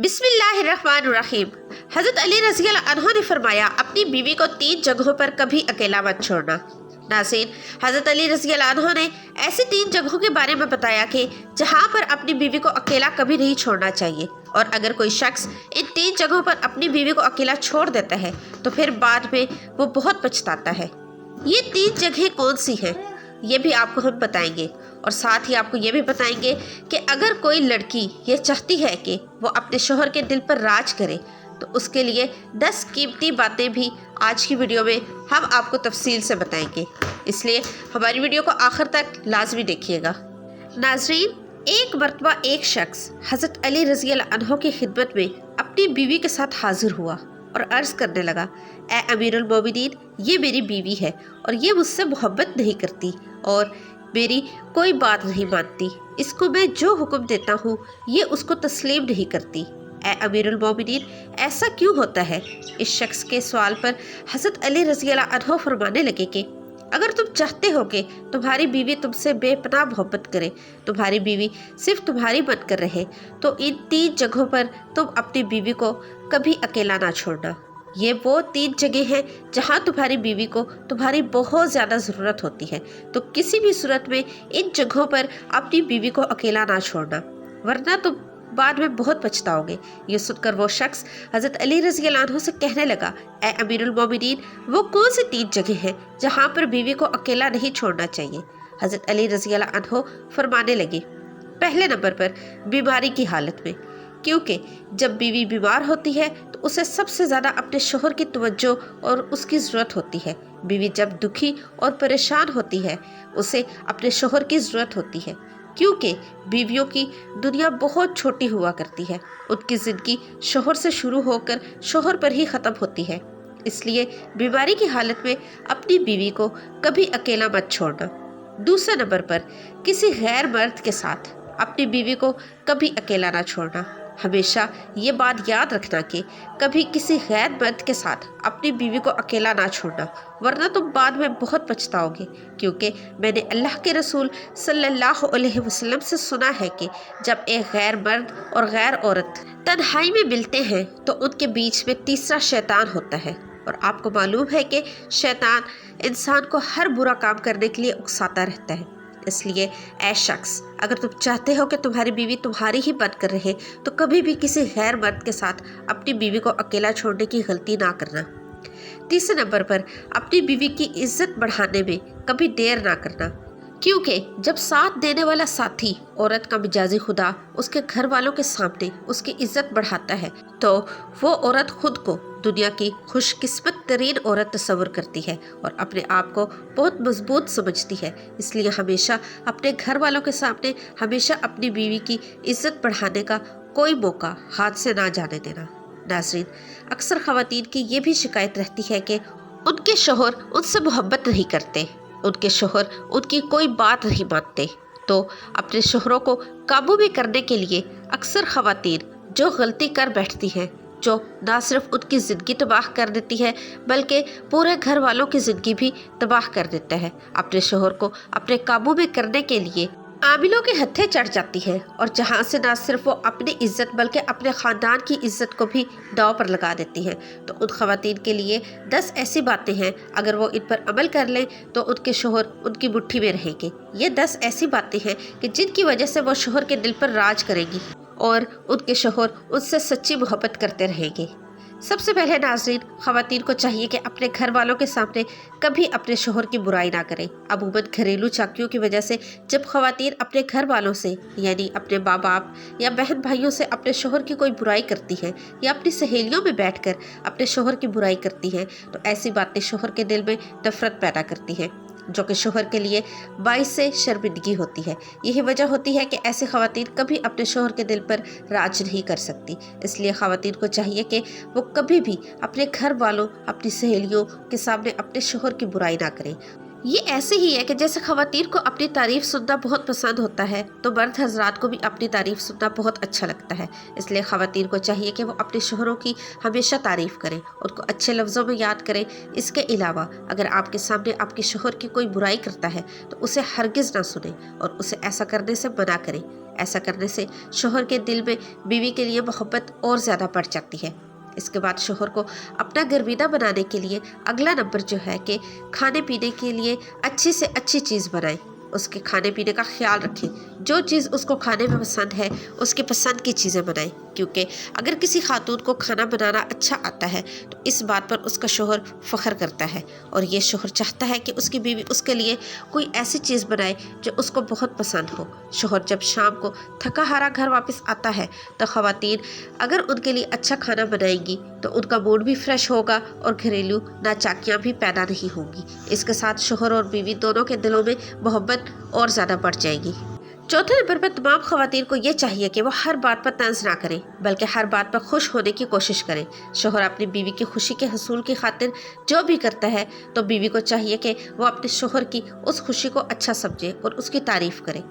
बिस्मिल्लाहिर्रहमानिर्रहीम। हज़रत अली रज़ी अल्लाह अन्हु ने फरमाया, अपनी बीवी को 3 जगहों पर कभी अकेला मत छोड़ना। नाज़रीन, हज़रत अली रज़ी अल्लाह अन्हु ने ऐसी 3 जगहों के बारे में बताया कि जहाँ पर अपनी बीवी को अकेला कभी नहीं छोड़ना चाहिए, और अगर कोई शख्स इन 3 जगहों पर अपनी बीवी को अकेला छोड़ देता है तो फिर बाद में वो बहुत पछताता है। ये 3 जगहें कौन सी हैं, ये भी आपको हम बताएंगे, और साथ ही आपको ये भी बताएंगे कि अगर कोई लड़की ये चाहती है कि वो अपने शोहर के दिल पर राज करे तो उसके लिए 10 कीमती बातें भी आज की वीडियो में हम आपको तफसील से बताएंगे, इसलिए हमारी वीडियो को आखिर तक लाजमी देखिएगा। नाजरीन, एक मरतबा एक शख्स हज़रत अली रज़ी अल्लाह अन्हु की खिदमत में अपनी बीवी के साथ हाजिर हुआ और अर्ज़ करने लगा, ए अमीरुल मोमिनीन, ये मेरी बीवी है और ये मुझसे मोहब्बत नहीं करती और मेरी कोई बात नहीं मानती। इसको मैं जो हुक्म देता हूँ ये उसको तस्लीम नहीं करती। ए अमीरुल मोमिनीन, ऐसा क्यों होता है? इस शख्स के सवाल पर हज़रत अली रज़ी अल्लाह अन्हु फरमाने लगे कि अगर तुम चाहते हो कि तुम्हारी बीवी तुमसे बेपनाह मोहब्बत करे, तुम्हारी बीवी सिर्फ तुम्हारी बनकर रहे, तो इन 3 जगहों पर तुम अपनी बीवी को कभी अकेला ना छोड़ना। ये वो 3 जगह हैं जहाँ तुम्हारी बीवी को तुम्हारी बहुत ज़्यादा ज़रूरत होती है, तो किसी भी सूरत में इन जगहों पर अपनी बीवी को अकेला ना छोड़ना, वरना तुम बाद में बहुत पछताओगे। ये सुनकर वो शख्स हज़रत अली रज़ी अल्लाह अन्हु से कहने लगा, ए अमीरुल मोमिनीन, वो कौन सी 3 जगह हैं जहाँ पर बीवी को अकेला नहीं छोड़ना चाहिए? हज़रत अली रज़ी अल्लाह अन्हु फरमाने लगे, पहले नंबर पर बीमारी की हालत में, क्योंकि जब बीवी बीमार होती है तो उसे सबसे ज़्यादा अपने शोहर की तवज्जो और उसकी ज़रूरत होती है। बीवी जब दुखी और परेशान होती है उसे अपने शोहर की ज़रूरत होती है, क्योंकि बीवियों की दुनिया बहुत छोटी हुआ करती है। उनकी ज़िंदगी शोहर से शुरू होकर शोहर पर ही ख़त्म होती है, इसलिए बीमारी की हालत में अपनी बीवी को कभी अकेला मत छोड़ना। दूसरे नंबर पर किसी गैर मर्द के साथ अपनी बीवी को कभी अकेला ना छोड़ना। हमेशा ये बात याद रखना कि कभी किसी गैर मर्द के साथ अपनी बीवी को अकेला ना छोड़ना, वरना तुम बाद में बहुत पछताओगे, क्योंकि मैंने अल्लाह के रसूल सल्लल्लाहु अलैहि वसल्लम से सुना है कि जब एक गैर मर्द और गैर औरत तन्हाई में मिलते हैं तो उनके बीच में तीसरा शैतान होता है, और आपको मालूम है कि शैतान इंसान को हर बुरा काम करने के लिए उकसाता रहता है। इसलिए ऐ शख्स, अगर तुम चाहते हो कि तुम्हारी बीवी तुम्हारी ही बनकर रहे तो कभी भी किसी गैर मर्द के साथ अपनी बीवी को अकेला छोड़ने की गलती ना करना। तीसरे नंबर पर अपनी बीवी की इज्जत बढ़ाने में कभी देर ना करना, क्योंकि जब साथ देने वाला साथी औरत का मिजाजी खुदा उसके घर वालों के सामने उसकी इज्जत बढ़ाता है तो वो औरत खुद को दुनिया की खुशकिस्मत तरीन औरत तस्वर करती है और अपने आप को बहुत मजबूत समझती है। इसलिए हमेशा अपने घर वालों के सामने हमेशा अपनी बीवी की इज्जत बढ़ाने का कोई मौका हाथ से ना जाने देना। नाज़रीन, अक्सर ख़वातीन की ये भी शिकायत रहती है कि उनके शोहर उनसे मोहब्बत नहीं करते, उनके शोहर उनकी कोई बात नहीं मानते। तो अपने शोहरों को काबू में करने के लिए अक्सर ख़वातीन जो गलती कर बैठती हैं, जो ना सिर्फ उनकी ज़िंदगी तबाह कर देती है बल्कि पूरे घर वालों की ज़िंदगी भी तबाह कर देता है, अपने शोहर को अपने काबू में करने के लिए आमिलों के हत्थे चढ़ जाती है, और जहाँ से ना सिर्फ वो अपनी इज्जत बल्कि अपने ख़ानदान की इज्जत को भी दांव पर लगा देती हैं। तो उन ख़वातीन के लिए 10 ऐसी बातें हैं, अगर वो इन पर अमल कर लें तो उनके शोहर उनकी मुट्ठी में रहेंगे। ये 10 ऐसी बातें हैं कि जिनकी वजह से वो शोहर के दिल पर राज करेंगी और उनके शोहर उनसे सच्ची मोहब्बत करते रहेंगे। सबसे पहले नाज़रीन, ख़वातीन को चाहिए कि अपने घर वालों के सामने कभी अपने शोहर की बुराई ना करें। अमूमन घरेलू चाकियों की वजह से जब ख़वातीन अपने घर वालों से यानी अपने माँ बाप या बहन भाइयों से अपने शोहर की कोई बुराई करती हैं या अपनी सहेलियों में बैठकर अपने शोहर की बुराई करती हैं तो ऐसी बातें शोहर के दिल में नफ़रत पैदा करती हैं, जो कि शोहर के लिए बाइस से शर्मिंदगी होती है। यही वजह होती है कि ऐसी ख़वातीन कभी अपने शोहर के दिल पर राज नहीं कर सकती। इसलिए ख़वातीन को चाहिए कि वो कभी भी अपने घर वालों, अपनी सहेलियों के सामने अपने शोहर की बुराई ना करें। ये ऐसे ही है कि जैसे ख़वातीन को अपनी तारीफ़ सुनना बहुत पसंद होता है तो मर्द हजरात को भी अपनी तारीफ़ सुनना बहुत अच्छा लगता है। इसलिए ख़वातीन को चाहिए कि वो अपने शोहरों की हमेशा तारीफ़ करें, उनको अच्छे लफ्ज़ों में याद करें। इसके अलावा अगर आपके सामने आपके शोहर की कोई बुराई करता है तो उसे हरगिज़ ना सुने और उसे ऐसा करने से मना करें। ऐसा करने से शोहर के दिल में बीवी के लिए मोहब्बत और ज़्यादा बढ़ जाती है। इसके बाद शोहर को अपना गर्विदा बनाने के लिए अगला नंबर जो है कि खाने पीने के लिए अच्छी से अच्छी चीज़ बनाएं। उसके खाने पीने का ख्याल रखें, जो चीज़ उसको खाने में पसंद है उसकी पसंद की चीज़ें बनाएं। क्योंकि अगर किसी खातून को खाना बनाना अच्छा आता है तो इस बात पर उसका शोहर फ़ख्र करता है और ये शोहर चाहता है कि उसकी बीवी उसके लिए कोई ऐसी चीज़ बनाए जो उसको बहुत पसंद हो। शोहर जब शाम को थका हारा घर वापस आता है तो ख़वातीन अगर उनके लिए अच्छा खाना बनाएंगी तो उनका मूड भी फ्रेश होगा और घरेलू नाचाकियाँ भी पैदा नहीं होंगी। इसके साथ शोहर और बीवी दोनों के दिलों में मोहब्बत और ज़्यादा बढ़ जाएगी। चौथे नंबर पर तमाम ख़वातीन को ये चाहिए कि वो हर बात पर तंज ना करें बल्कि हर बात पर खुश होने की कोशिश करें। शोहर अपनी बीवी की खुशी के हसूल की खातिर जो भी करता है तो बीवी को चाहिए कि वो अपने शोहर की उस खुशी को अच्छा समझे और उसकी तारीफ़ करे।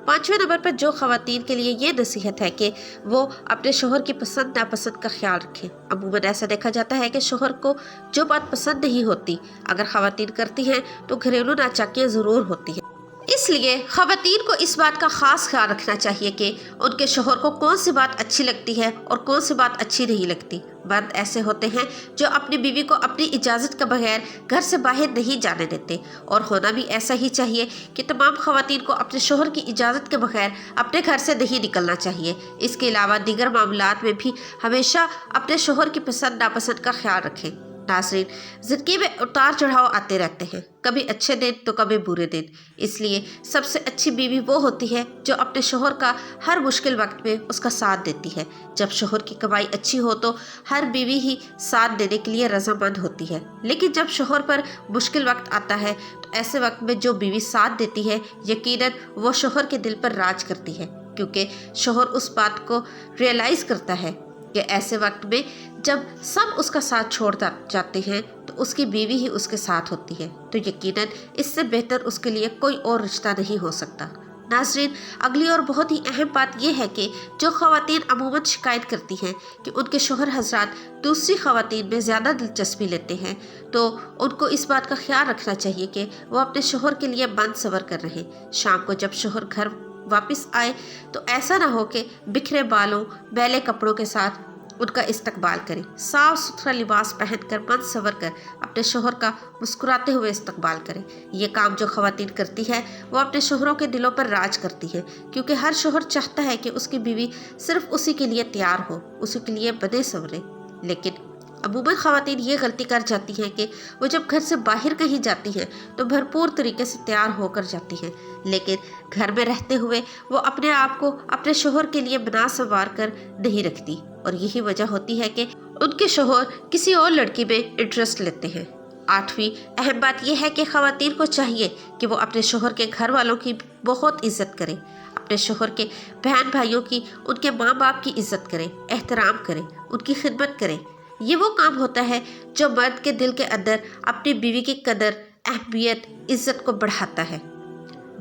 पाँचवें नंबर पर जो ख़वातीन के लिए ये नसीहत है कि वो अपने शोहर की पसंद नापसंद का ख्याल रखें। अमूमन ऐसा देखा जाता है कि शोहर को जो बात पसंद नहीं होती अगर ख़वातीन करती हैं तो घरेलू नाचाकियाँ ज़रूर होती हैं। इसलिए ख़वातीन को इस बात का ख़ास ख्याल रखना चाहिए कि उनके शोहर को कौन सी बात अच्छी लगती है और कौन सी बात अच्छी नहीं लगती। मर्द ऐसे होते हैं जो अपनी बीवी को अपनी इजाज़त के बगैर घर से बाहर नहीं जाने देते और होना भी ऐसा ही चाहिए कि तमाम ख़वातीन को अपने शोहर की इजाज़त के बगैर अपने घर से नहीं निकलना चाहिए। इसके अलावा दीगर मामलात में भी हमेशा अपने शोहर की पसंद नापसंद का ख्याल रखें। नाज़रीन, ज़िंदगी में उतार चढ़ाव आते रहते हैं, कभी अच्छे दिन तो कभी बुरे दिन। इसलिए सबसे अच्छी बीवी वो होती है जो अपने शोहर का हर मुश्किल वक्त में उसका साथ देती है। जब शोहर की कमाई अच्छी हो तो हर बीवी ही साथ देने के लिए रजामंद होती है, लेकिन जब शोहर पर मुश्किल वक्त आता है तो ऐसे वक्त में जो बीवी साथ देती है यकीनन वो शोहर के दिल पर राज करती है, क्योंकि शोहर उस बात को रियलाइज़ करता है कि ऐसे वक्त में जब सब उसका साथ छोड़ जाते हैं तो उसकी बीवी ही उसके साथ होती है, तो यकीनन इससे बेहतर उसके लिए कोई और रिश्ता नहीं हो सकता। नाज़रीन, अगली और बहुत ही अहम बात यह है कि जो ख़वातीन अमूमन शिकायत करती हैं कि उनके शोहर हज़रात दूसरी ख़वातीन में ज़्यादा दिलचस्पी लेते हैं तो उनको इस बात का ख्याल रखना चाहिए कि वो अपने शोहर के लिए मन सवर कर रहे। शाम को जब शोहर घर वापस आए तो ऐसा ना हो कि बिखरे बालों मैले कपड़ों के साथ उनका इस्तकबाल करें। साफ सुथरा लिबास पहनकर मन सवर कर अपने शोहर का मुस्कुराते हुए इस्तकबाल करें। ये काम जो ख़वातीन करती है वो अपने शोहरों के दिलों पर राज करती है, क्योंकि हर शोहर चाहता है कि उसकी बीवी सिर्फ उसी के लिए तैयार हो, उसी के लिए बने संवरे। लेकिन अमूमन ख़वातीन ये गलती कर जाती हैं कि वो जब घर से बाहर कहीं जाती हैं तो भरपूर तरीके से तैयार होकर जाती हैं, लेकिन घर में रहते हुए वो अपने आप को अपने शोहर के लिए बना संवार कर नहीं रखती और यही वजह होती है कि उनके शोहर किसी और लड़की में इंटरेस्ट लेते हैं। आठवीं अहम बात यह है कि ख़वातीन को चाहिए कि वो अपने शोहर के घर वालों की बहुत इज्जत करें, अपने शोहर के बहन भाइयों की, उनके माँ बाप की इज्जत करें, एहतराम करें, उनकी खिदमत करें। ये वो काम होता है जो मर्द के दिल के अंदर अपनी बीवी की कदर, अहमियत, इज्जत को बढ़ाता है।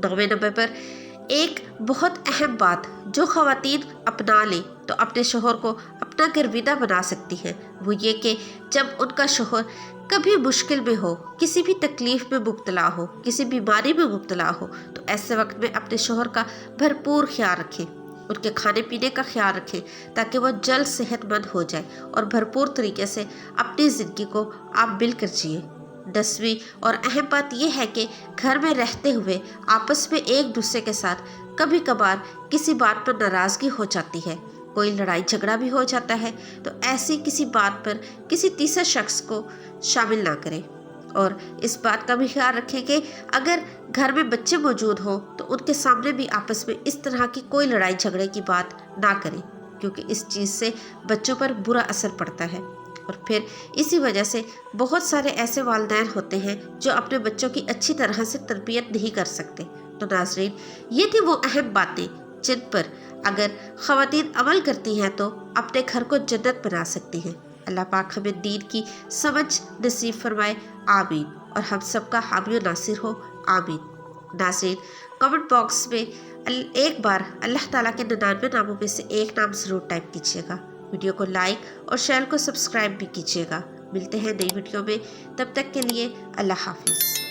9वें नंबर पर एक बहुत अहम बात जो ख़वातीन अपना लें तो अपने शोहर को अपना गर्विदा बना सकती हैं, वो ये कि जब उनका शोहर कभी मुश्किल में हो, किसी भी तकलीफ़ में मुब्तला हो, किसी बीमारी में मुब्तला हो, तो ऐसे वक्त में अपने शोहर का भरपूर ख्याल रखें, उनके खाने पीने का ख्याल रखें ताकि वह जल्द सेहतमंद हो जाए और भरपूर तरीके से अपनी ज़िंदगी को आप मिलकर जिए। 10वीं और अहम बात यह है कि घर में रहते हुए आपस में एक दूसरे के साथ कभी कभार किसी बात पर नाराज़गी हो जाती है, कोई लड़ाई झगड़ा भी हो जाता है, तो ऐसी किसी बात पर किसी तीसरे शख्स को शामिल ना करें और इस बात का भी ख्याल रखें कि अगर घर में बच्चे मौजूद हों तो उनके सामने भी आपस में इस तरह की कोई लड़ाई झगड़े की बात ना करें, क्योंकि इस चीज़ से बच्चों पर बुरा असर पड़ता है और फिर इसी वजह से बहुत सारे ऐसे वालिदैन होते हैं जो अपने बच्चों की अच्छी तरह से तरबियत नहीं कर सकते। तो नाज़रीन, ये थी वो अहम बातें जिन पर अगर ख़वातीन अमल करती हैं तो अपने घर को जन्नत बना सकती हैं। अल्लाह पाक हमें दीन की समझ नसीब फरमाए, आमीन। اور ہم سب کا حامی و ناصر ہو، آمین۔ ناظرین، کمنٹ باکس میں ایک بار اللہ تعالیٰ کے 99 ناموں میں سے ایک نام ضرور ٹائپ کیجیے گا۔ ویڈیو کو لائک اور چینل کو سبسکرائب بھی کیجیے گا۔ ملتے ہیں نئی ویڈیو میں، تب تک کے لیے اللہ حافظ۔